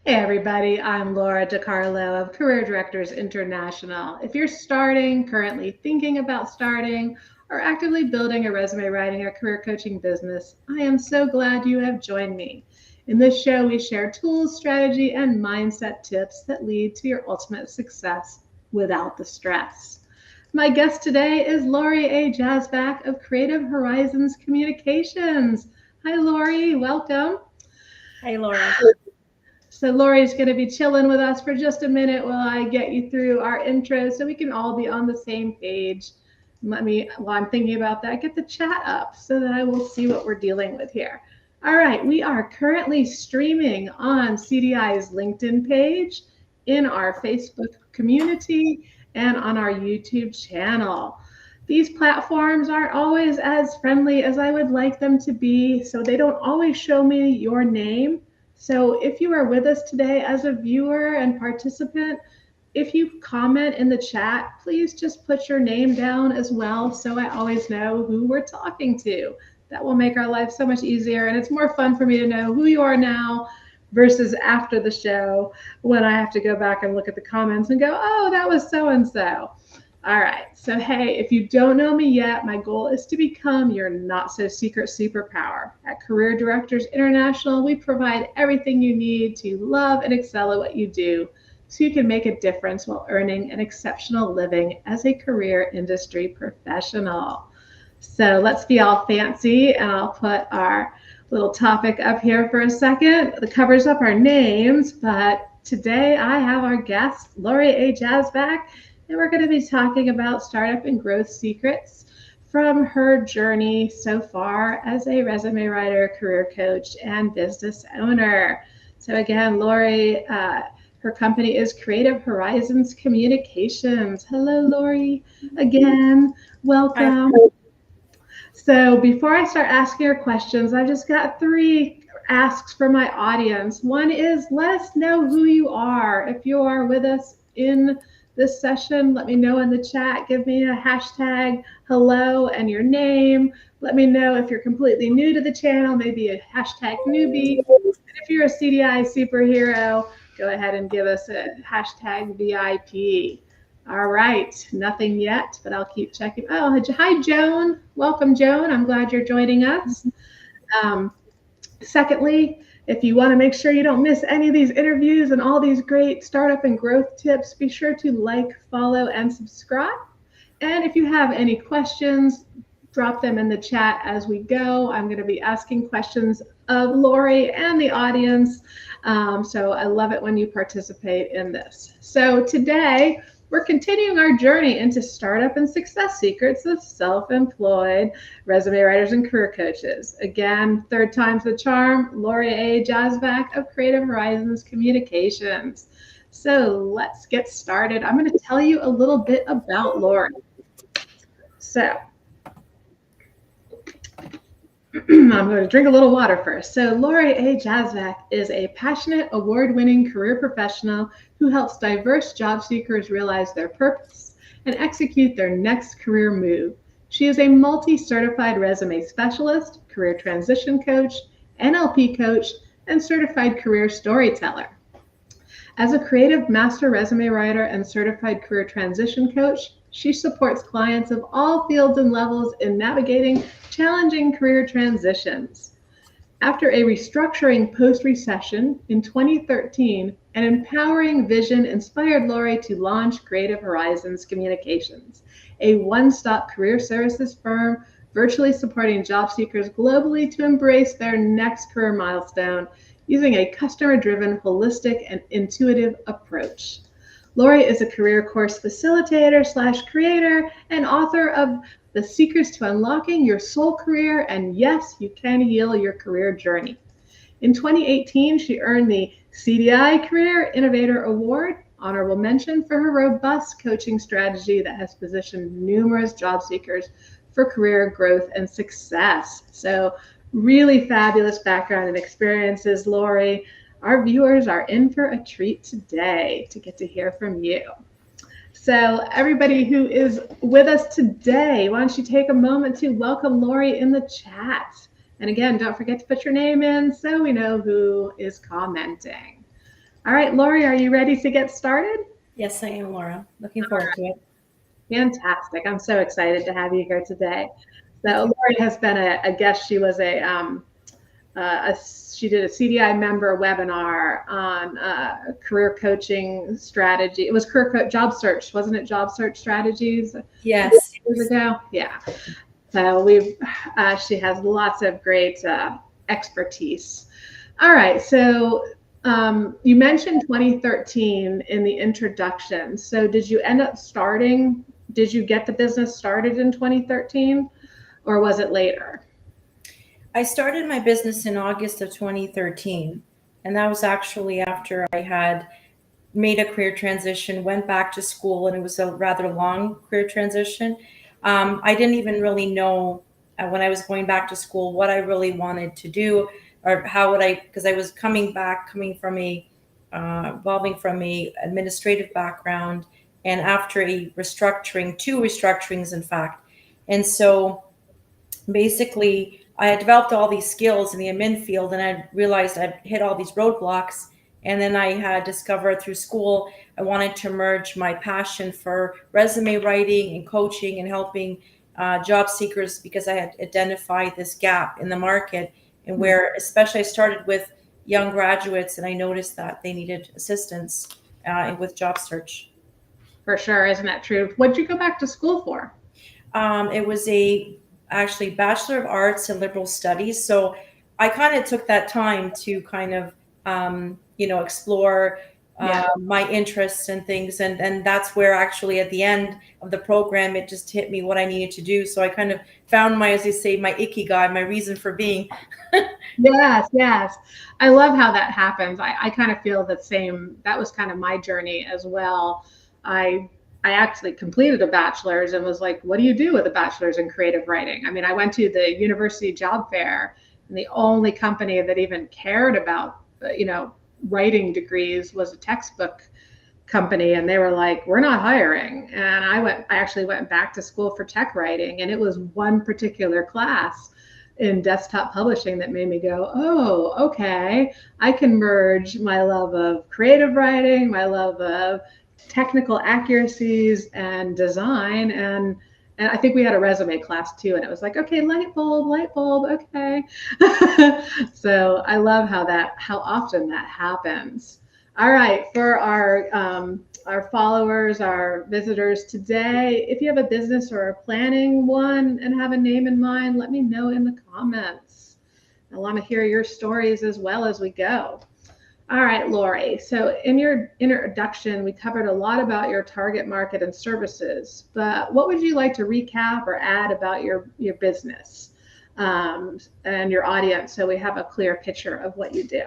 Hey everybody, I'm Laura DiCarlo of Career Directors International. If you're starting, currently thinking about starting, or actively building a resume writing or career coaching business, I am so glad you have joined me. In this show, we share tools, strategy, and mindset tips that lead to your ultimate success without the stress. My guest today is Lori A. Jazvac of Creative Horizons Communications. Hi, Lori. Welcome. Hey, Laura. So Lori's going to be chilling with us for just a minute while I get you through our intro so we can all be on the same page. Let me, while I'm thinking about that, get the chat up so that I will see what we're dealing with here. All right, we are currently streaming on CDI's LinkedIn page, in our Facebook community, and on our YouTube channel. These platforms aren't always as friendly as I would like them to be, so they don't always show me your name. So if you are with us today as a viewer and participant, if you comment in the chat, please just put your name down as well so I always know who we're talking to. That will make our life so much easier, and it's more fun for me to know who you are now versus after the show when I have to go back and look at the comments and go, oh, that was so and so. All right. So, hey, if you don't know me yet, my goal is to become your not so secret superpower. At Career Directors International, we provide everything you need to love and excel at what you do so you can make a difference while earning an exceptional living as a career industry professional. So, let's be all fancy, and I'll put our little topic up here for a second. It covers up our names, but today I have our guest, Lori A. Jazvac, and we're going to be talking about startup and growth secrets from her journey so far as a resume writer, career coach, and business owner. So again, Lori, her company is Creative Horizons Communications. Hello, Lori, again. Hi. Welcome. So before I start asking your questions, I've just got three asks for my audience. One is let us know who you are. If you are with us in this session, let me know in the chat. Give me a hashtag hello and your name. Let me know if you're completely new to the channel, maybe a hashtag newbie. And if you're a CDI superhero, go ahead and give us a hashtag VIP. All right, nothing yet, but I'll keep checking. Oh, hi, Joan. Welcome, Joan. I'm glad you're joining us. Um, Secondly, if you want to make sure you don't miss any of these interviews and all these great startup and growth tips, be sure to like, follow, and subscribe. And if you have any questions, drop them in the chat as we go. I'm going to be asking questions of Lori and the audience. So I love it when you participate in this. So today, we're continuing our journey into startup and success secrets of self-employed resume writers and career coaches. Again, third time's the charm, Lori A. Jazvac of Creative Horizons Communications. So let's get started. I'm going to tell you a little bit about Lori. So I'm going to drink a little water first. So Lori A. Jazvac is a passionate, award-winning career professional who helps diverse job seekers realize their purpose and execute their next career move. She is a multi-certified resume specialist, career transition coach, NLP coach, and certified career storyteller. As a creative master resume writer and certified career transition coach, she supports clients of all fields and levels in navigating challenging career transitions. After a restructuring post-recession in 2013, an empowering vision inspired Lori to launch Creative Horizons Communications, a one-stop career services firm virtually supporting job seekers globally to embrace their next career milestone using a customer-driven, holistic, and intuitive approach. Lori is a career course facilitator / creator and author of The Secrets to Unlocking Your Soul Career, and yes, you can heal your career journey. In 2018, she earned the CDI Career Innovator Award, honorable mention for her robust coaching strategy that has positioned numerous job seekers for career growth and success. So really fabulous background and experiences, Lori. Our viewers are in for a treat today to get to hear from you. So everybody who is with us today, why don't you take a moment to welcome Lori in the chat. And again, don't forget to put your name in so we know who is commenting. All right, Lori, are you ready to get started? Yes, I am, Laura. Looking forward to it. Fantastic. I'm so excited to have you here today. Me So too. Lori has been a guest. She was she did a CDI member webinar on career coaching strategy. It was job search, wasn't it? Job search strategies Yes. years ago. Yeah. So we've she has lots of great expertise. All right. So you mentioned 2013 in the introduction. So did you end up starting? Did you get the business started in 2013, or was it later? I started my business in August of 2013, and that was actually after I had made a career transition, went back to school, and it was a rather long career transition. I didn't even really know when I was going back to school what I really wanted to do or how would I, because I was coming from evolving from a administrative background, and after a restructuring, two restructurings, in fact. And so basically I had developed all these skills in the admin field, and I realized I'd hit all these roadblocks. And then I had discovered through school I wanted to merge my passion for resume writing and coaching and helping job seekers, because I had identified this gap in the market, and where especially I started with young graduates, and I noticed that they needed assistance with job search. For sure, isn't that true? What did you go back to school for? It was a actually Bachelor of Arts in Liberal Studies. So I kind of took that time to kind of explore Yeah. my interests and things, and that's where actually at the end of the program it just hit me what I needed to do. So I kind of found my, as they say, my ikigai, my reason for being. Yes, yes. I love how that happens. I kind of feel the same. That was kind of my journey as well. I I actually completed a bachelor's and was like, what do you do with a bachelor's in creative writing? I mean, I went to the university job fair, and the only company that even cared about, writing degrees was a textbook company, and they were like, we're not hiring. And I actually went back to school for tech writing, and it was one particular class in desktop publishing that made me go, oh, okay, I can merge my love of creative writing, my love of technical accuracies and design, and I think we had a resume class too, and it was like, okay, light bulb, okay. So I love how often that happens. All right, for our followers, our visitors today, if you have a business or are planning one and have a name in mind, let me know in the comments. I want to hear your stories as well as we go. All right, Lori. So in your introduction, we covered a lot about your target market and services, but what would you like to recap or add about your business and your audience so we have a clear picture of what you do?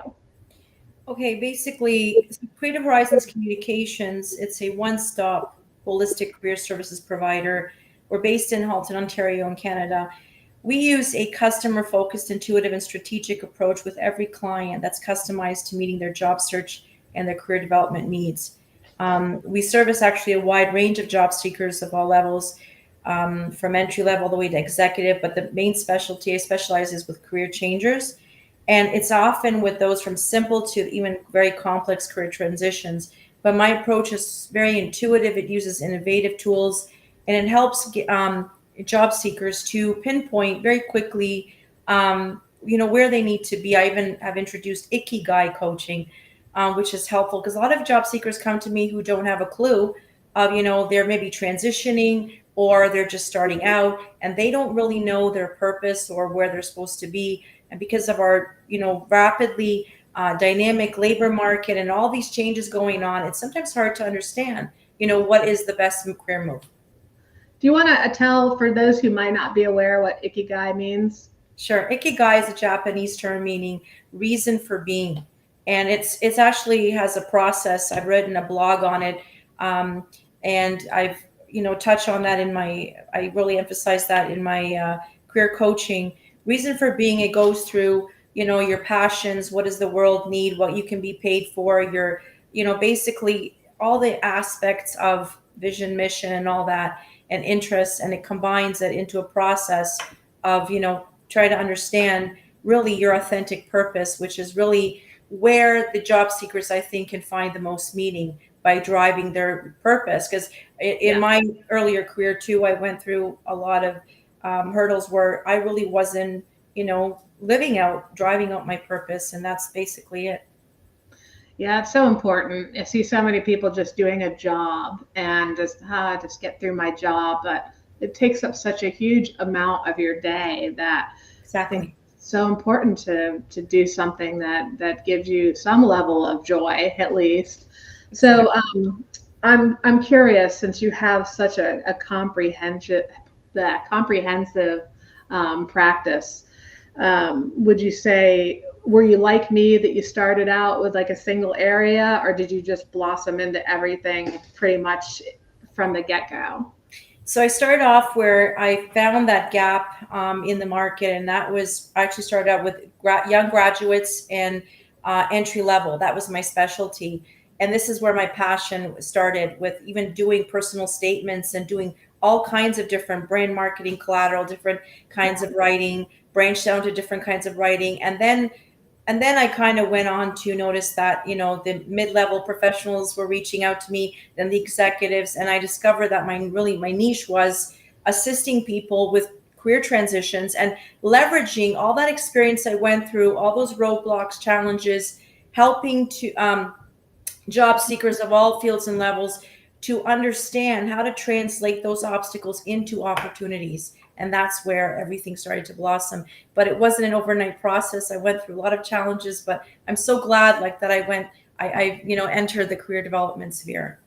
Okay, basically, Creative Horizons Communications, it's a one-stop holistic career services provider. We're based in Halton, Ontario, in Canada. We use a customer-focused, intuitive, and strategic approach with every client that's customized to meeting their job search and their career development needs. We service actually a wide range of job seekers of all levels, from entry level all the way to executive, but the main specialty I specialize is with career changers, and it's often with those from simple to even very complex career transitions. But my approach is very intuitive. It uses innovative tools, and it helps job seekers to pinpoint very quickly, where they need to be. I even have introduced ikigai coaching, which is helpful because a lot of job seekers come to me who don't have a clue of, they're maybe transitioning or they're just starting out, and they don't really know their purpose or where they're supposed to be. And because of our, rapidly dynamic labor market and all these changes going on, it's sometimes hard to understand, what is the best career move. Do you want to tell for those who might not be aware what ikigai means? Sure. Ikigai is a Japanese term meaning reason for being. And it's actually has a process. I've written a blog on it. And I've, touched on that I really emphasize that in my career coaching. Reason for being, it goes through, your passions, what does the world need, what you can be paid for, your, basically all the aspects of vision, mission, and all that, and interests. And it combines it into a process of, try to understand really your authentic purpose, which is really where the job seekers, I think, can find the most meaning by driving their purpose. Because in my earlier career too, I went through a lot of hurdles where I really wasn't, driving out my purpose, and that's basically it. Yeah, it's so important. I see so many people just doing a job and just get through my job, but it takes up such a huge amount of your day that I think Exactly. it's so important to do something that gives you some level of joy at least. So Exactly. I'm curious, since you have such a comprehensive practice. Would you say, were you like me, that you started out with like a single area, or did you just blossom into everything pretty much from the get-go? So I started off where I found that gap in the market, and that was I actually started out with young graduates and entry level. That was my specialty, and this is where my passion started, with even doing personal statements and doing all kinds of different brand marketing collateral, different kinds of writing, branched down to different kinds of writing, and then I kind of went on to notice that, the mid-level professionals were reaching out to me, then the executives, and I discovered that my niche was assisting people with career transitions and leveraging all that experience I went through, all those roadblocks, challenges, helping to job seekers of all fields and levels to understand how to translate those obstacles into opportunities. And that's where everything started to blossom. But it wasn't an overnight process. I went through a lot of challenges, but I'm so glad like that I entered the career development sphere.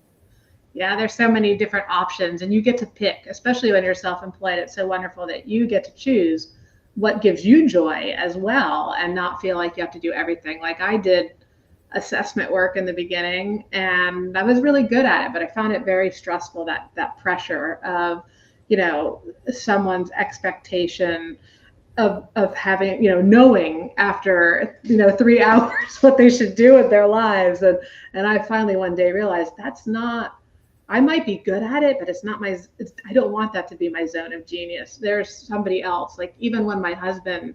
Yeah, there's so many different options, and you get to pick, especially when you're self-employed. It's so wonderful that you get to choose what gives you joy as well and not feel like you have to do everything. Like I did assessment work in the beginning and I was really good at it, but I found it very stressful, that pressure of, someone's expectation of having, knowing after, 3 hours what they should do with their lives. And I finally one day realized that's not, I might be good at it, but it's not I don't want that to be my zone of genius. There's somebody else. Like even when my husband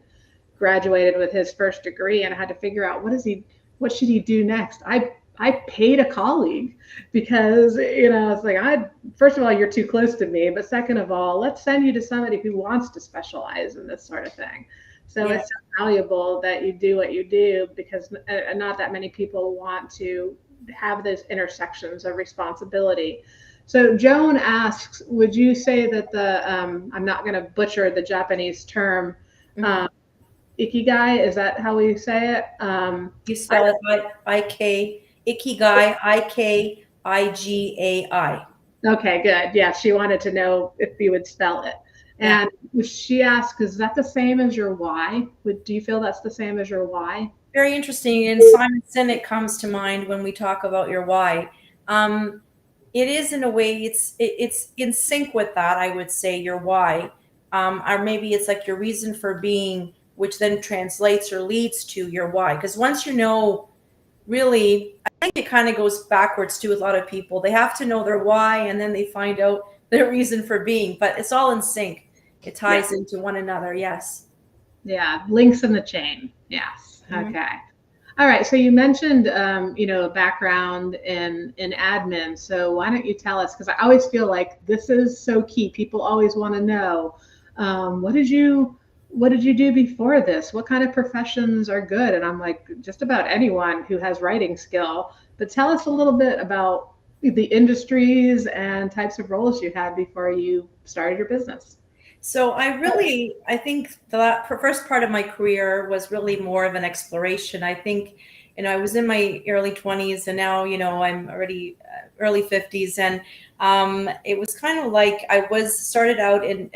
graduated with his first degree and I had to figure out what should he do next? I paid a colleague because, it's like, first of all, you're too close to me, but second of all, let's send you to somebody who wants to specialize in this sort of thing. So Yeah. it's so valuable that you do what you do, because not that many people want to have those intersections of responsibility. So Joan asks, would you say that I'm not going to butcher the Japanese term, Mhm. um, ikigai, is that how we say it? You spell it I-K, Ikigai, Ikigai. Okay, good. Yeah, she wanted to know if you would spell it. Yeah. And she asked, is that the same as your why? Do you feel that's the same as your why? Very interesting. And Simon Sinek comes to mind when we talk about your why. Um, it is, in a way, it's in sync with that. I would say your why, or maybe it's like your reason for being, which then translates or leads to your why. Because once you know, really, I think it kind of goes backwards too with a lot of people. They have to know their why, and then they find out their reason for being. But it's all in sync. It Yeah. ties into one another. Yes. Yeah. Links in the chain. Yes. Mhm. Okay. All right. So you mentioned, a background in admin. So why don't you tell us? Because I always feel like this is so key. People always want to know, what did you do before this? What kind of professions are good? And I'm like, just about anyone who has writing skill. But tell us a little bit about the industries and types of roles you had before you started your business. So I think the first part of my career was really more of an exploration. I think, I was in my early 20s, and now, I'm already early 50s. And it was kind of like I was started out in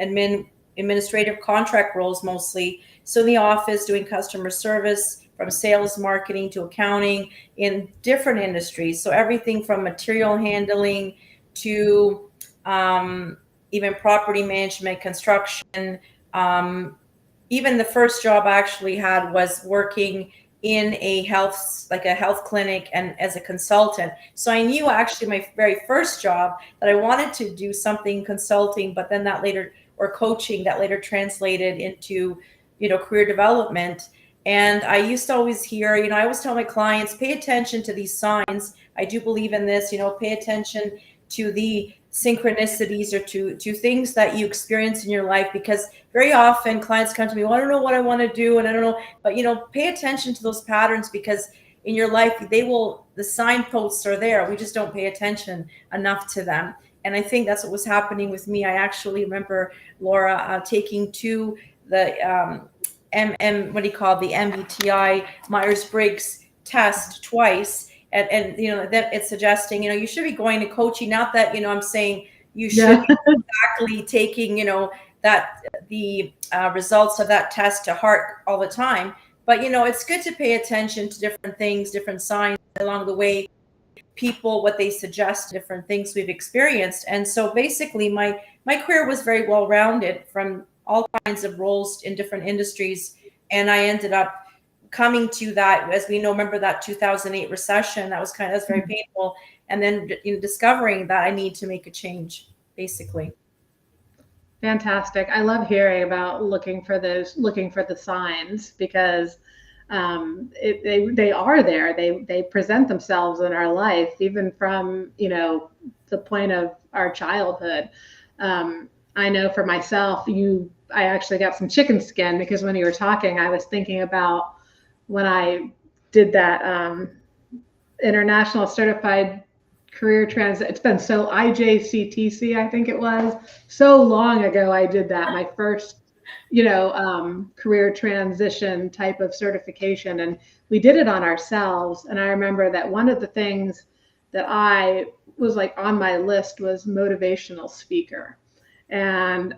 administrative contract roles mostly. So in the office doing customer service, from sales, marketing to accounting, in different industries. So everything from material handling to, even property management, construction. Um, Even the first job I actually had was working in a health clinic, and as a consultant. So I knew actually my very first job that I wanted to do something consulting, but then that later, or coaching, that later translated into, career development. And I used to always hear, I always tell my clients, pay attention to these signs. I do believe in this, pay attention to the synchronicities or to things that you experience in your life, because very often clients come to me, well, I don't know what I want to do, and I don't know, but pay attention to those patterns, because in your life the signposts are there. We just don't pay attention enough to them. And I think that's what was happening with me. I actually remember, Laura, taking the the MBTI Myers-Briggs test twice, and that it's suggesting you should be going to coaching. Not that I'm saying you should be exactly taking that the results of that test to heart all the time, but it's good to pay attention to different things, different signs along the way, people, what they suggest, different things we've experienced. And so basically my career was very well rounded, from all kinds of roles in different industries. And I ended up coming to that, as we know, remember that 2008 recession, that's very painful. And then discovering that I need to make a change, basically. Fantastic. I love hearing about looking for the signs, because they are there. They present themselves in our life, even from the point of our childhood. I know for myself, I actually got some chicken skin, because when you were talking, I was thinking about when I did that international certified career transit. It's been so IJCTC, I think it was so long ago. I did that, my first career transition type of certification, and we did it on ourselves. And I remember that one of the things that I was like on my list was motivational speaker. And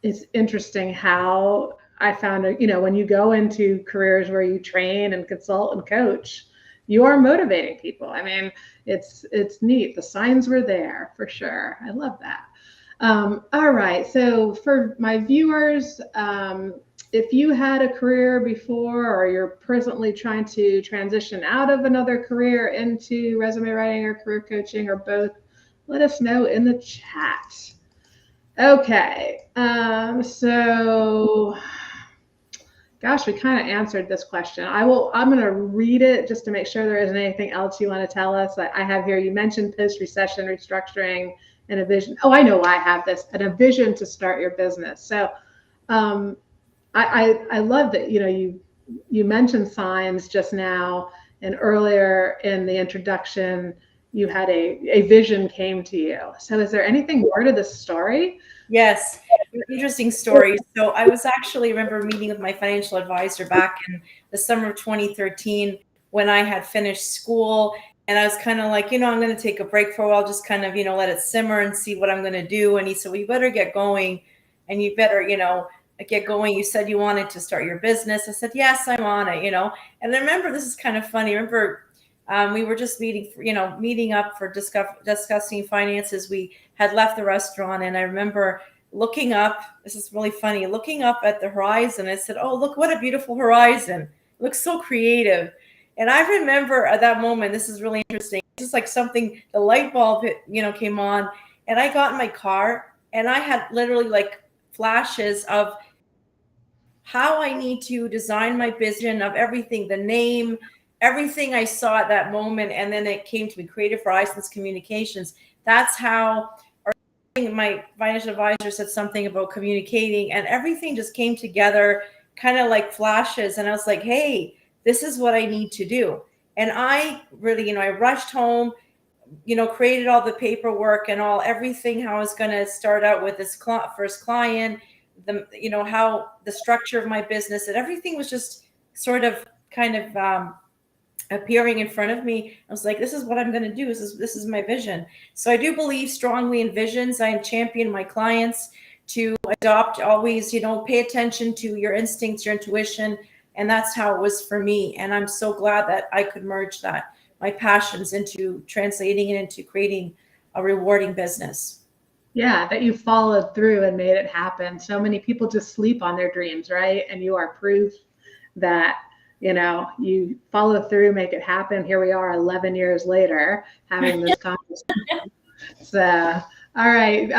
it's interesting how I found, when you go into careers where you train and consult and coach, you are motivating people. I mean, it's neat. The signs were there for sure. I love that. All right. So for my viewers, if you had a career before, or you're presently trying to transition out of another career into resume writing or career coaching, or both, let us know in the chat. Okay. So gosh, we kind of answered this question. I'm going to read it just to make sure there isn't anything else you want to tell us. I have here, you mentioned post-recession restructuring and a vision. Oh, I know why I have this, and a vision to start your business. So I love that, you mentioned signs just now, and earlier in the introduction, you had a vision came to you. So is there anything more to this story? Yes, interesting story. So I was actually, remember meeting with my financial advisor back in the summer of 2013, when I had finished school, and I was kind of like, I'm going to take a break for a while, just kind of, let it simmer and see what I'm going to do. And he said, well, you better get going, and you better, get going. You said you wanted to start your business. I said, yes, I'm on it, And I remember, this is kind of funny. I remember we were just meeting up for discussing finances. We had left the restaurant, and I remember looking up. This is really funny. Looking up at the horizon, I said, "Oh, look what a beautiful horizon! It looks so creative." And I remember at that moment, this is really interesting. It's just like something, the light bulb, came on, and I got in my car, and I had literally like flashes of how I need to design my vision, of everything, the name, everything I saw at that moment. And then it came to me, Creative Horizons Communications. That's how, or my financial advisor said something about communicating, and everything just came together kind of like flashes. And I was like, hey, this is what I need to do. And I really, I rushed home, created all the paperwork and everything, how I was going to start out with this first client, how the structure of my business, and everything was just sort of kind of appearing in front of me. I was like, this is what I'm going to do. This is my vision. So I do believe strongly in visions. I champion my clients to adopt always, pay attention to your instincts, your intuition. And that's how it was for me. And I'm so glad that I could merge that, my passions, into translating it into creating a rewarding business. Yeah, that you followed through and made it happen. So many people just sleep on their dreams, right? And you are proof that, you follow through, make it happen. Here we are 11 years later having this conversation. So, all right.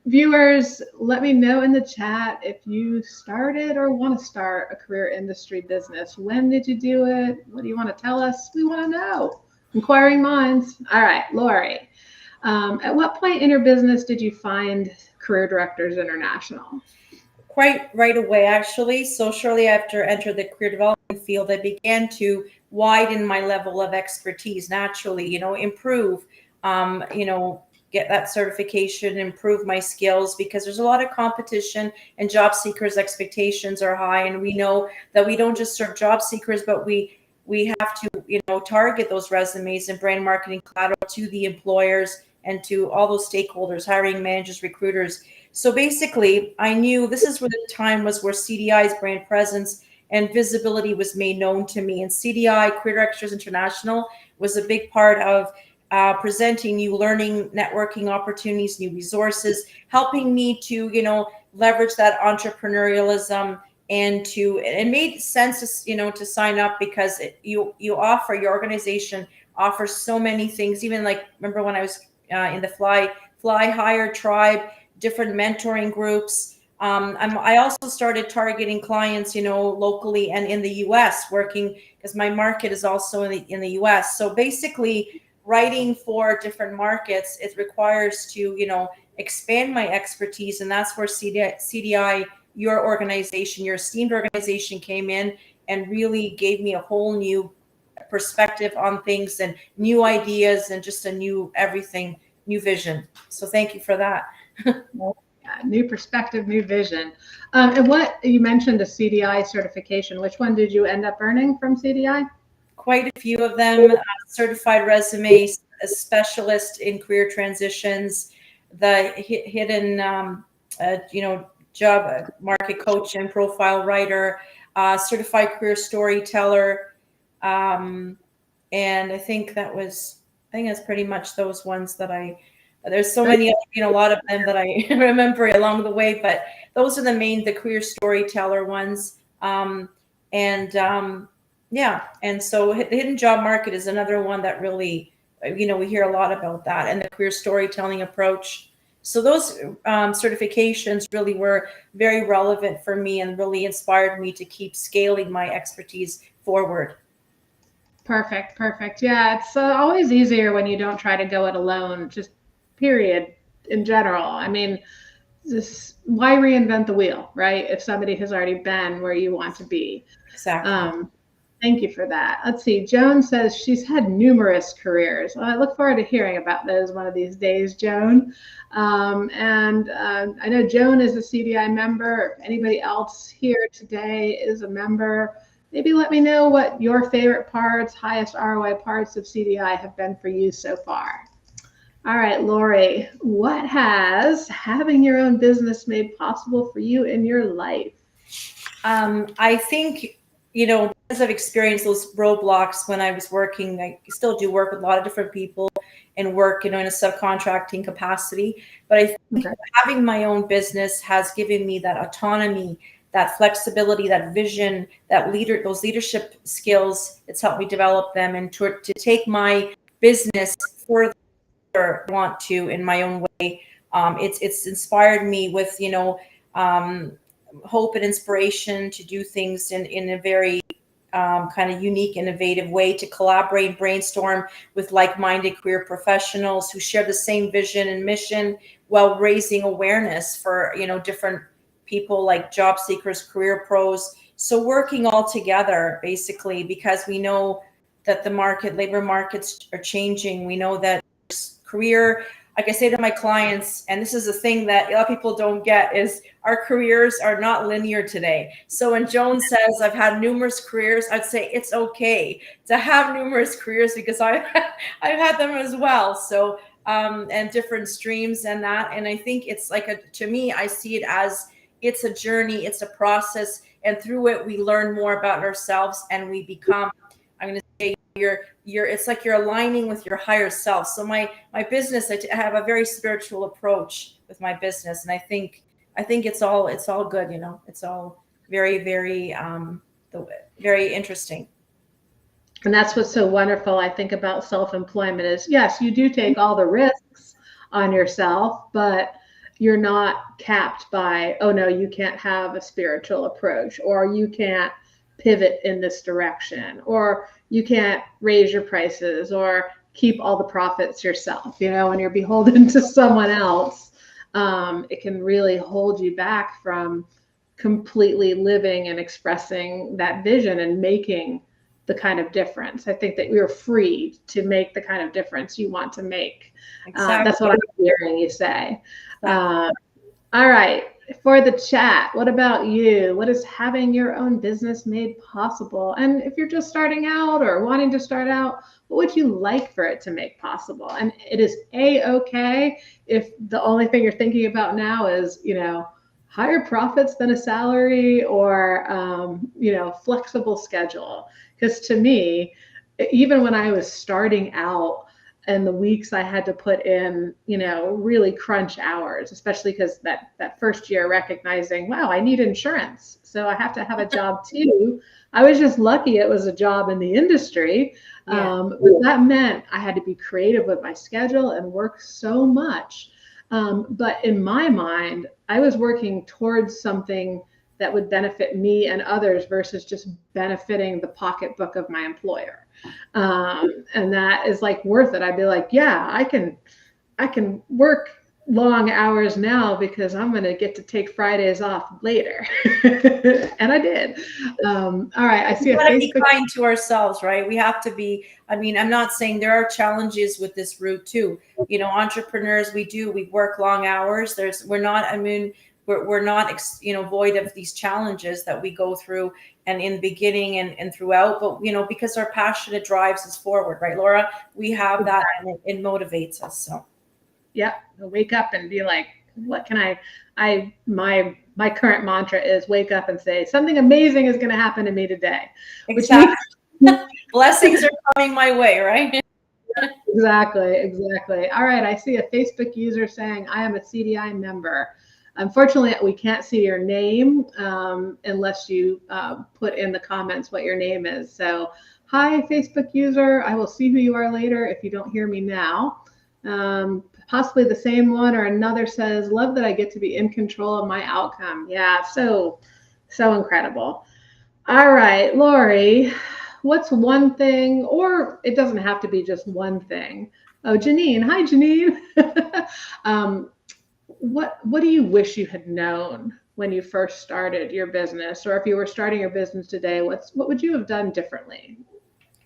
Viewers, let me know in the chat if you started or want to start a career industry business. When did you do it? What do you want to tell us? We want to know. Inquiring minds. All right, Lori. At what point in your business did you find Career Directors International? Quite right away, actually. So shortly after I entered the career development field, I began to widen my level of expertise naturally, improve, get that certification, improve my skills, because there's a lot of competition and job seekers' expectations are high. And we know that we don't just serve job seekers, but we have to, target those resumes and brand marketing collateral to the employers and to all those stakeholders, hiring managers, recruiters. So basically, I knew this is where the time was where CDI's brand presence and visibility was made known to me. And CDI, Career Directors International, was a big part of presenting new learning, networking opportunities, new resources, helping me to, leverage that entrepreneurialism, and it made sense to, to sign up, because your organization offers so many things. Even like, remember when I was in the Fly Higher tribe, different mentoring groups. I also started targeting clients, locally and in the U.S., working because my market is also in the U.S. So basically, writing for different markets, it requires to, expand my expertise, and that's where CDI, your organization, your esteemed organization, came in and really gave me a whole new perspective on things and new ideas and just a new everything, new vision. So thank you for that. Yeah, new perspective, new vision. And what you mentioned, a CDI certification. Which one did you end up earning from CDI? Quite a few of them. Certified resumes, a specialist in career transitions, the hidden, job market coach and profile writer, certified career storyteller, and I think that's pretty much those ones that there's so many, a lot of them that I remember along the way, but those are the career storyteller ones. Yeah. And so the hidden job market is another one that really, we hear a lot about that, and the career storytelling approach. So those certifications really were very relevant for me and really inspired me to keep scaling my expertise forward. Perfect. Yeah, it's always easier when you don't try to go it alone, just period, in general. I mean, why reinvent the wheel, right? If somebody has already been where you want to be. Exactly. Thank you for that. Let's see. Joan says she's had numerous careers. Well, I look forward to hearing about those one of these days, Joan. I know Joan is a CDI member. If anybody else here today is a member, maybe let me know what your favorite parts, highest ROI parts of CDI have been for you so far. All right, Lori, what has having your own business made possible for you in your life? I think, because I've experienced those roadblocks when I was working, I still do work with a lot of different people and work, in a subcontracting capacity. But I think having my own business has given me that autonomy, that flexibility, that vision, those leadership skills. It's helped me develop them, and to take my business further I want to in my own way. It's inspired me with, hope and inspiration to do things in a very kind of unique, innovative way, to collaborate, brainstorm with like-minded career professionals who share the same vision and mission, while raising awareness for, different people like job seekers, career pros. So working all together, basically, because we know that labor markets are changing. We know that career, like I say to my clients, and this is a thing that a lot of people don't get, is our careers are not linear today. So when Joan says I've had numerous careers, I'd say it's okay to have numerous careers, because I've had them as well. So and different streams and that. And I think it's to me, I see it as it's a journey, it's a process, and through it we learn more about ourselves, and we become, I'm going to say, it's like you're aligning with your higher self. So my business, I have a very spiritual approach with my business, and I think it's all good. It's all very, very very interesting. And that's what's so wonderful, I think, about self-employment is, yes, you do take all the risks on yourself, but you're not capped by, oh no, you can't have a spiritual approach, or you can't pivot in this direction, or you can't raise your prices, or keep all the profits yourself. When you're beholden to someone else, it can really hold you back from completely living and expressing that vision and making the kind of difference. I think that you're free to make the kind of difference you want to make. Exactly. That's what I'm hearing you say. All right. For the chat, what about you? What is having your own business made possible? And if you're just starting out or wanting to start out, what would you like for it to make possible? And it is A-okay if the only thing you're thinking about now is, higher profits than a salary, or, flexible schedule. Because to me, even when I was starting out, and the weeks I had to put in, really crunch hours, especially because that first year recognizing, wow, I need insurance, so I have to have a job too. I was just lucky it was a job in the industry. But that meant I had to be creative with my schedule and work so much. But in my mind, I was working towards something that would benefit me and others versus just benefiting the pocketbook of my employer. And that is like worth it. I'd be like, yeah, I can work long hours now because I'm going to get to take Fridays off later. And I did. All right. I see a Facebook. We gotta be kind to ourselves, right? We have to be, I'm not saying there are challenges with this route too. Entrepreneurs, we work long hours. We're not void of these challenges that we go through, and in the beginning and throughout, but because our passion, it drives us forward, right, Laura? We have that, and it motivates us. So yep, wake up and be like, what can my current mantra is wake up and say something amazing is going to happen to me today. Exactly. Blessings are coming my way, right? Exactly. All right, I see a Facebook user saying, I am a CDI member. Unfortunately, we can't see your name unless you put in the comments what your name is. So, hi, Facebook user. I will see who you are later if you don't hear me now. Possibly the same one or another says, love that I get to be in control of my outcome. Yeah, so incredible. All right, Lori, what's one thing, or it doesn't have to be just one thing. Oh, Janine. Hi, Janine. What do you wish you had known when you first started your business, or if you were starting your business today, what would you have done differently?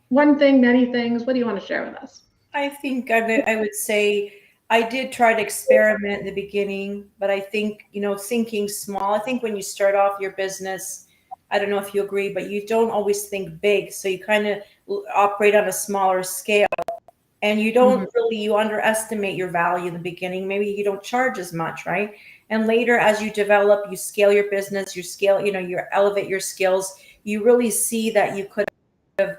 One thing, many things. What do you want to share with us? I think I would say I did try to experiment in the beginning, but I think, thinking small. I think when you start off your business, I don't know if you agree, but you don't always think big. So you kind of operate on a smaller scale, and you don't you underestimate your value in the beginning. Maybe you don't charge as much, right? And later, as you develop, you scale your business, you elevate your skills. You really see that you could have,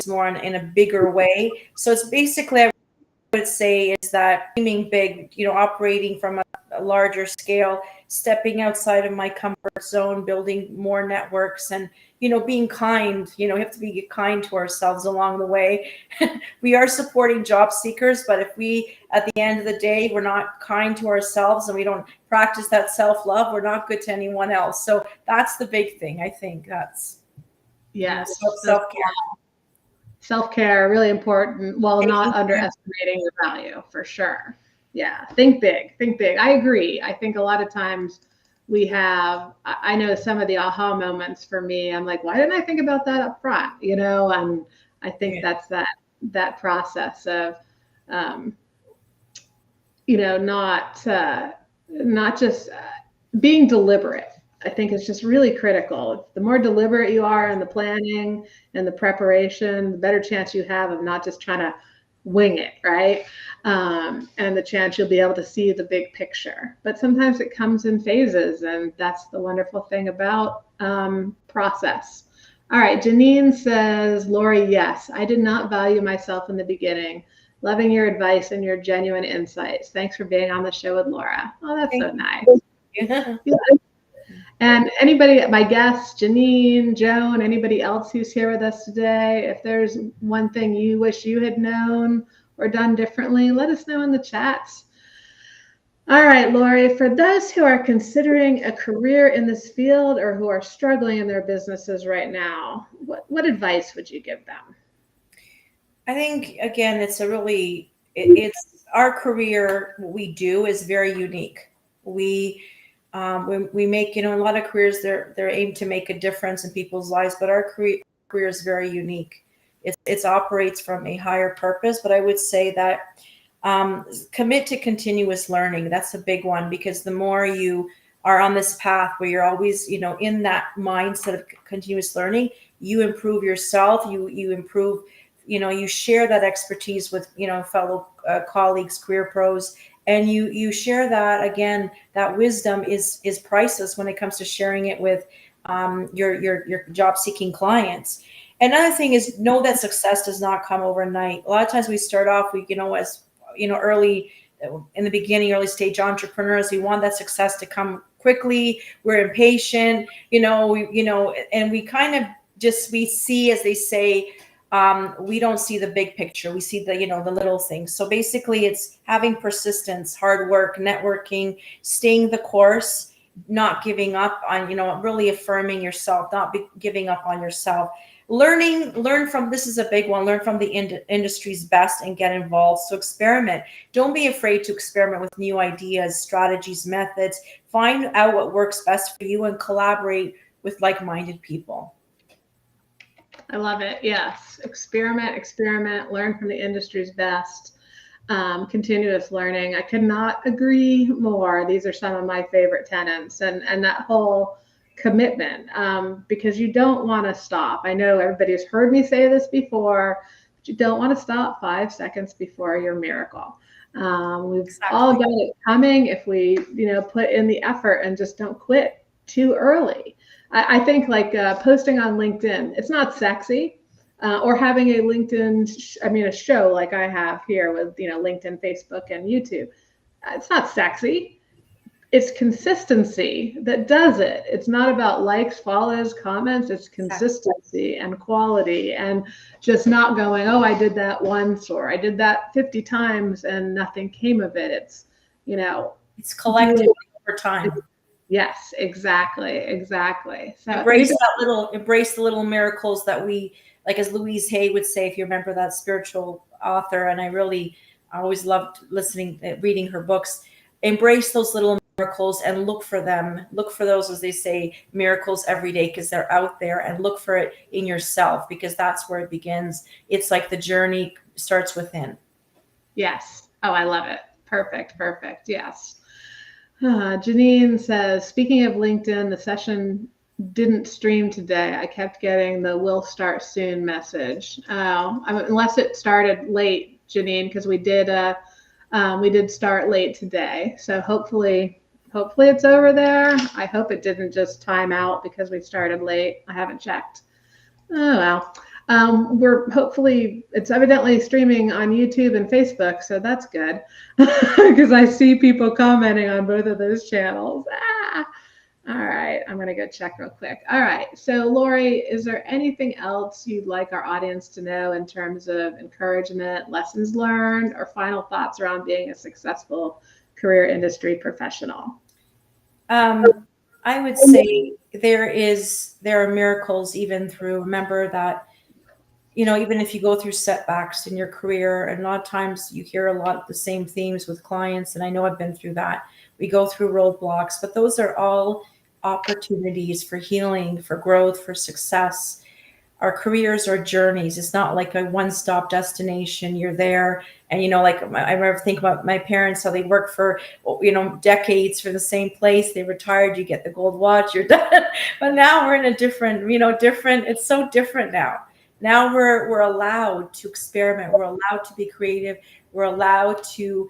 more in a bigger way. So it's basically, I would say, is that dreaming big, operating from a larger scale, stepping outside of my comfort zone, building more networks, and being kind. We have to be kind to ourselves along the way. We are supporting job seekers, but if we, at the end of the day, we're not kind to ourselves and we don't practice that self-love, we're not good to anyone else. So that's the big thing. I think that's self-care. Self-care, really important, while not underestimating your value, for sure. Yeah, think big. I agree. I think a lot of times I know some of the aha moments for me, I'm like, why didn't I think about that up front? And I think that's that process of, not just being deliberate. I think it's just really critical. The more deliberate you are in the planning and the preparation, the better chance you have of not just trying to wing it, right? And the chance you'll be able to see the big picture. But sometimes it comes in phases, and that's the wonderful thing about process. All right, Janine says, Lori, yes, I did not value myself in the beginning. Loving your advice and your genuine insights. Thanks for being on the show with Laura. Oh, that's so nice. Yeah. And anybody, my guests, Janine, Joan, anybody else who's here with us today, if there's one thing you wish you had known or done differently, let us know in the chats. All right, Lori, for those who are considering a career in this field or who are struggling in their businesses right now, what advice would you give them? I think again, it's our career. What we do is very unique. We make, a lot of careers, they're aimed to make a difference in people's lives, but our career is very unique. It operates from a higher purpose. But I would say that commit to continuous learning. That's a big one, because the more you are on this path where you're always, in that mindset of continuous learning, you improve yourself. You improve. You share that expertise with fellow colleagues, career pros, and you share that. Again, that wisdom is priceless when it comes to sharing it with your job seeking clients. Another thing is, know that success does not come overnight. A lot of times we start off, as early in the beginning, early stage entrepreneurs, we want that success to come quickly. We're impatient, and we kind of we see, as they say, we don't see the big picture. We see the little things. So basically, it's having persistence, hard work, networking, staying the course, not giving up on, really affirming yourself, not giving up on yourself. Learn from, this is a big one, learn from the industry's best and get involved. So experiment. Don't be afraid to experiment with new ideas, strategies, methods. Find out what works best for you and collaborate with like-minded people. I love it. Yes. Experiment, learn from the industry's best. Continuous learning. I could not agree more. These are some of my favorite tenets, and that whole commitment, because you don't want to stop. I know everybody's heard me say this before, but you don't want to stop 5 seconds before your miracle. We've all got it coming if we, put in the effort and just don't quit too early. I think like posting on LinkedIn, it's not sexy, or having a LinkedIn, a show like I have here with, LinkedIn, Facebook, and YouTube. It's not sexy. It's consistency that does it. It's not about likes, follows, comments. It's consistency and quality, and just not going, oh, I did that once, or I did that 50 times and nothing came of it. It's collective over time. Yes, exactly. So embrace the little miracles that we, like, as Louise Hay would say, if you remember, that spiritual author. And I always loved reading her books. Embrace those little miracles and look for them. Look for those, as they say, miracles every day, because they're out there, and look for it in yourself, because that's where it begins. It's like the journey starts within. Yes. Oh, I love it. Perfect. Yes. Janine says, speaking of LinkedIn, the session didn't stream today. I kept getting the "will start soon" message. Unless it started late, Janine, because we did start late today. So hopefully it's over there. I hope it didn't just time out because we started late. I haven't checked. Oh well. It's evidently streaming on YouTube and Facebook, so that's good, because I see people commenting on both of those channels. All right, I'm gonna go check real quick. All right, so Lori, is there anything else you'd like our audience to know in terms of encouragement, lessons learned, or final thoughts around being a successful career industry professional? I would say there are miracles even through. Remember that, even if you go through setbacks in your career, and a lot of times you hear a lot of the same themes with clients, and I know I've been through that. We go through roadblocks, but those are all opportunities for healing, for growth, for success. Our careers are journeys. It's not like a one-stop destination. You're there, and like, I remember thinking about my parents, how they worked for decades for the same place. They retired, you get the gold watch, you're done. But now we're in a different, it's so different now. Now we're allowed to experiment. We're allowed to be creative. We're allowed to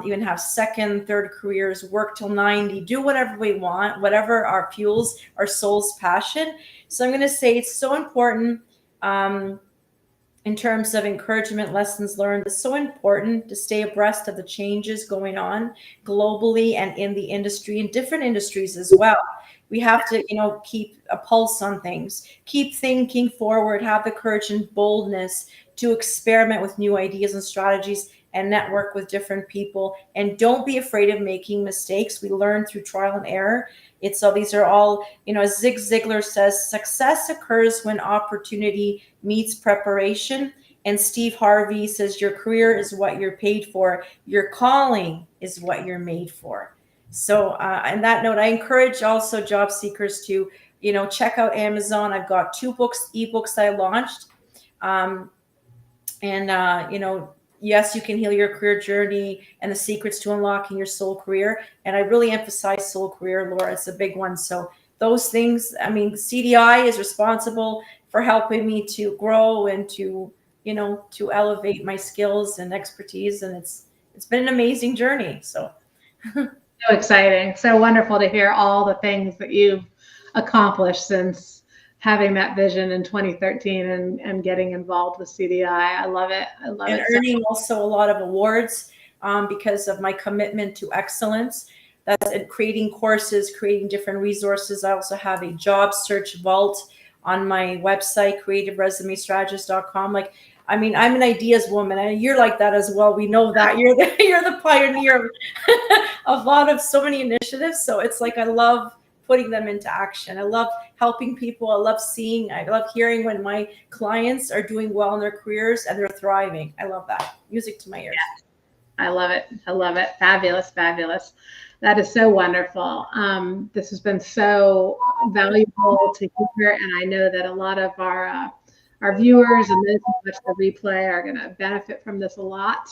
even have second, third careers, work till 90, do whatever we want, whatever our fuels, our soul's passion. So I'm going to say it's so important in terms of encouragement, lessons learned. It's so important to stay abreast of the changes going on globally and in the industry, in different industries as well. We have to, keep a pulse on things, keep thinking forward, have the courage and boldness to experiment with new ideas and strategies, and network with different people. And don't be afraid of making mistakes. We learn through trial and error. These are all, as Zig Ziglar says, success occurs when opportunity meets preparation. And Steve Harvey says, your career is what you're paid for. Your calling is what you're made for. So on that note, I encourage also job seekers to, check out Amazon. I've got 2 ebooks I launched. Yes, you can heal your career journey and the secrets to unlocking your soul career. And I really emphasize soul career, Laura. It's a big one. So those things, CDI is responsible for helping me to grow and to elevate my skills and expertise. And it's been an amazing journey. So exciting. So wonderful to hear all the things that you've accomplished since having that vision in 2013 and getting involved with CDI. I love it. And earning also a lot of awards because of my commitment to excellence. That's in creating courses, creating different resources. I also have a job search vault on my website, creativeresumestrategist.com. I'm an ideas woman, and you're like that as well. We know that you're the pioneer of so many initiatives. So it's I love putting them into action. I love helping people. I love hearing when my clients are doing well in their careers and they're thriving. I love that. Music to my ears. Yes. I love it. I love it. Fabulous. Fabulous. That is so wonderful. This has been so valuable to hear. And I know that a lot of our viewers and those who watch the replay are going to benefit from this a lot.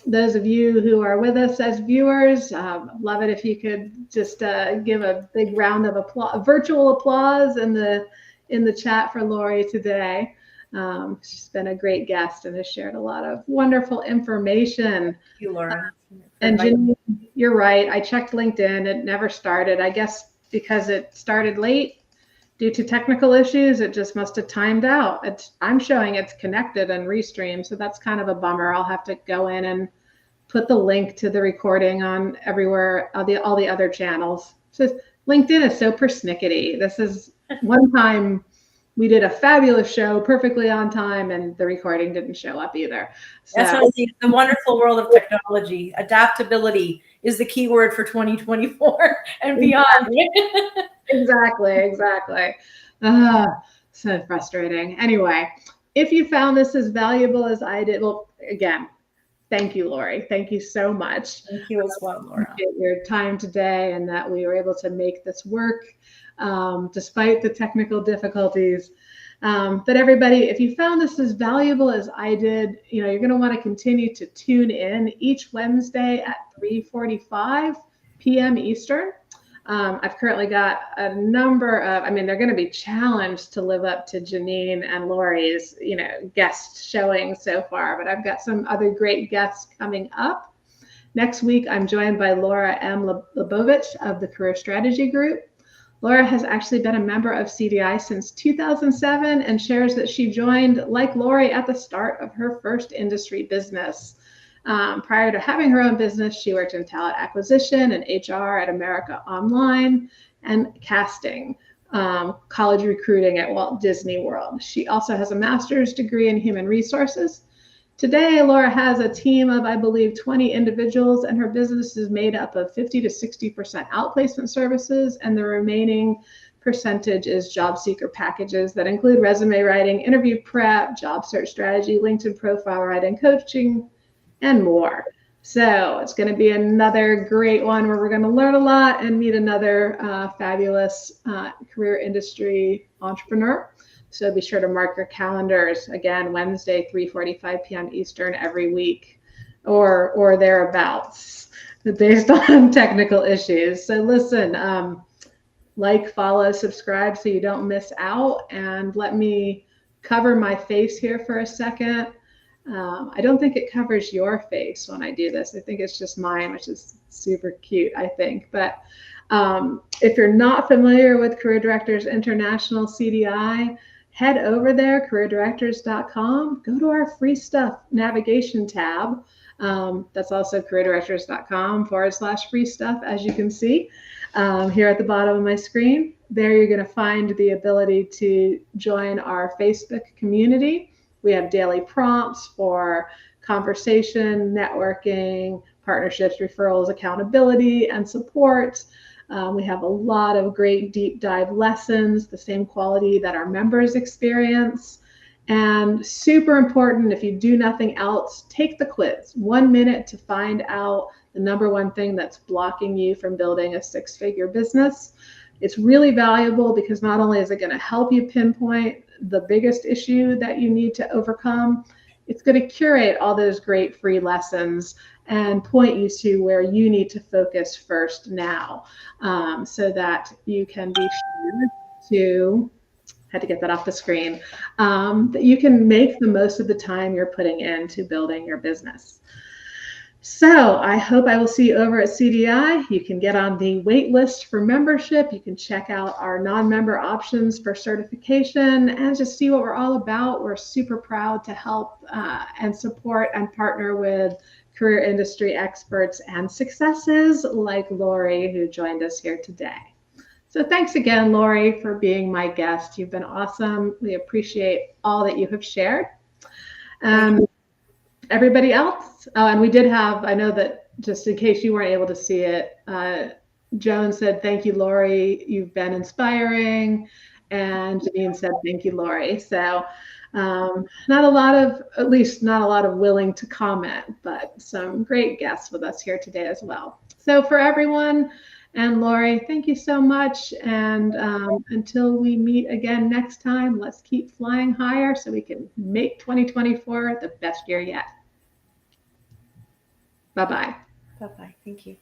Those of you who are with us as viewers, love it if you could just give a big round of applause, virtual applause in the chat for Lori today. She's been a great guest and has shared a lot of wonderful information. Thank you, Laura. And Janine, you're right. I checked LinkedIn. It never started. I guess because it started late due to technical issues, it just must have timed out. I'm showing it's connected and restreamed, so that's kind of a bummer. I'll have to go in and put the link to the recording on everywhere, all the other channels. So LinkedIn is so persnickety. This is one time we did a fabulous show, perfectly on time, and the recording didn't show up either. So, that's what the wonderful world of technology. Adaptability is the key word for 2024 and beyond. Exactly. So frustrating. Anyway, if you found this as valuable as I did, well, again, thank you, Lori. Thank you so much. Thank you as well, Laura. Your time today and that we were able to make this work despite the technical difficulties. But everybody, if you found this as valuable as I did, you're going to want to continue to tune in each Wednesday at 3:45 p.m. Eastern. I've currently got a number of, they're going to be challenged to live up to Janine and Lori's, guest showing so far, but I've got some other great guests coming up. Next week, I'm joined by Laura M. Lebovich of the Career Strategy Group. Laura has actually been a member of CDI since 2007 and shares that she joined, like Lori, at the start of her first industry business. Prior to having her own business, she worked in talent acquisition and HR at America Online and casting, college recruiting at Walt Disney World. She also has a master's degree in human resources. Today, Laura has a team of, I believe, 20 individuals, and her business is made up of 50 to 60% outplacement services, and the remaining percentage is job seeker packages that include resume writing, interview prep, job search strategy, LinkedIn profile writing, coaching, and more. So it's going to be another great one where we're going to learn a lot and meet another fabulous career industry entrepreneur. So be sure to mark your calendars. Again, Wednesday, 3:45 p.m. Eastern every week or thereabouts based on technical issues. So listen, like, follow, subscribe so you don't miss out. And let me cover my face here for a second. I don't think it covers your face when I do this. I think it's just mine, which is super cute, I think. But if you're not familiar with Career Directors International CDI, head over there, careerdirectors.com. Go to our free stuff navigation tab. That's also careerdirectors.com/free stuff, as you can see here at the bottom of my screen. There you're going to find the ability to join our Facebook community. We have daily prompts for conversation, networking, partnerships, referrals, accountability, and support. We have a lot of great deep dive lessons, the same quality that our members experience. And super important, if you do nothing else, take the quiz. 1 minute to find out the number one thing that's blocking you from building a six-figure business. It's really valuable because not only is it going to help you pinpoint the biggest issue that you need to overcome, it's going to curate all those great free lessons and point you to where you need to focus first now, so that you can be sure to, had to get that off the screen, that you can make the most of the time you're putting into building your business. So I hope I will see you over at CDI. You can get on the wait list for membership. You can check out our non-member options for certification and just see what we're all about. We're super proud to help and support and partner with career industry experts and successes like Lori, who joined us here today. So thanks again, Lori, for being my guest. You've been awesome. We appreciate all that you have shared. Everybody else, and we did have, I know that just in case you weren't able to see it, Joan said, thank you, Lori, you've been inspiring. And Janine said, thank you, Lori. So not a lot of willing to comment, but some great guests with us here today as well. So for everyone, and Lori, thank you so much. And until we meet again next time, let's keep flying higher so we can make 2024 the best year yet. Bye-bye. Bye-bye. Thank you.